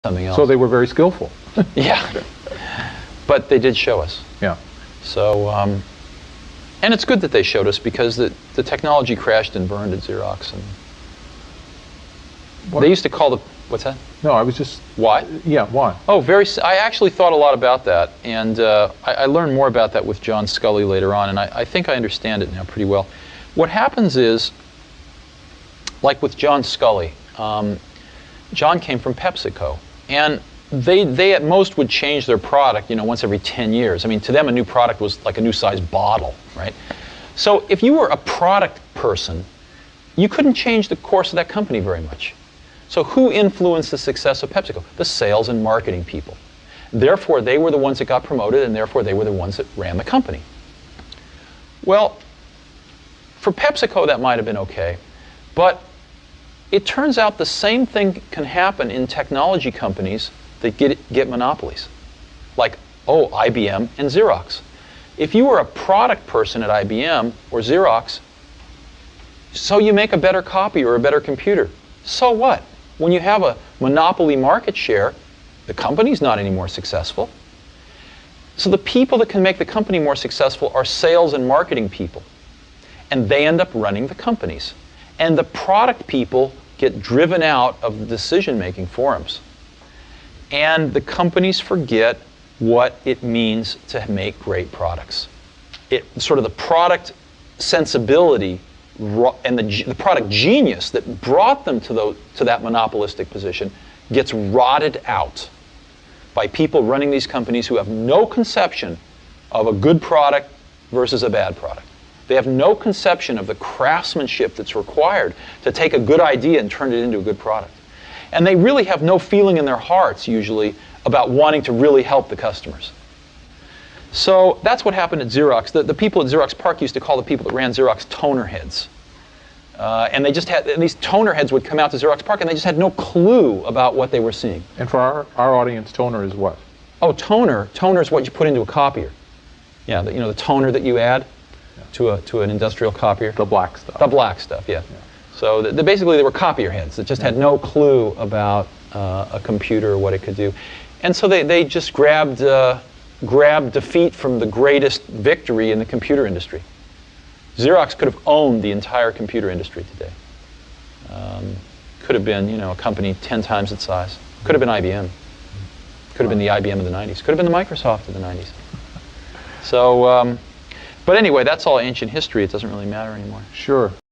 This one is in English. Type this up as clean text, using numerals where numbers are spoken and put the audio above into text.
something else. So they were very skillful. Yeah, but they did show us. Yeah. So, and it's good that they showed us, because the technology crashed and burned at Xerox. And they used to call the, what's that? No, I was just... Why? Yeah, why? Oh, I actually thought a lot about that, and I learned more about that with John Scully later on, and I think I understand it now pretty well. What happens is, like with John Scully, John came from PepsiCo, and they at most would change their product, once every 10 years. I mean, to them, a new product was like a new size bottle, right? So if you were a product person, you couldn't change the course of that company very much. So who influenced the success of PepsiCo? The sales and marketing people. Therefore, they were the ones that got promoted, and therefore they were the ones that ran the company. Well, for PepsiCo, that might have been okay, but it turns out the same thing can happen in technology companies that get monopolies, like, IBM and Xerox. If you were a product person at IBM or Xerox, so you make a better copy or a better computer. So what? When you have a monopoly market share, the company's not any more successful. So the people that can make the company more successful are sales and marketing people, and they end up running the companies. And the product people get driven out of the decision-making forums. And the companies forget what it means to make great products. Sort of the product sensibility and the product genius that brought them to that monopolistic position gets rotted out by people running these companies who have no conception of a good product versus a bad product. They have no conception of the craftsmanship that's required to take a good idea and turn it into a good product. And they really have no feeling in their hearts, usually, about wanting to really help the customers. So that's what happened at Xerox. The people at Xerox PARC used to call the people that ran Xerox toner heads. And these toner heads would come out to Xerox PARC, and they just had no clue about what they were seeing. And for our audience, toner is what? Oh, toner. Toner is what you put into a copier. Yeah, the toner that you add to an industrial copier. The black stuff. The black stuff, yeah. So basically they were copier heads that just had no clue about a computer or what it could do. And so they just grabbed defeat from the greatest victory in the computer industry. Xerox could have owned the entire computer industry today. Could have been, a company 10 times its size. Could have been IBM. Could have been the IBM of the 90s. Could have been the Microsoft of the 90s. So, but anyway, that's all ancient history. It doesn't really matter anymore. Sure.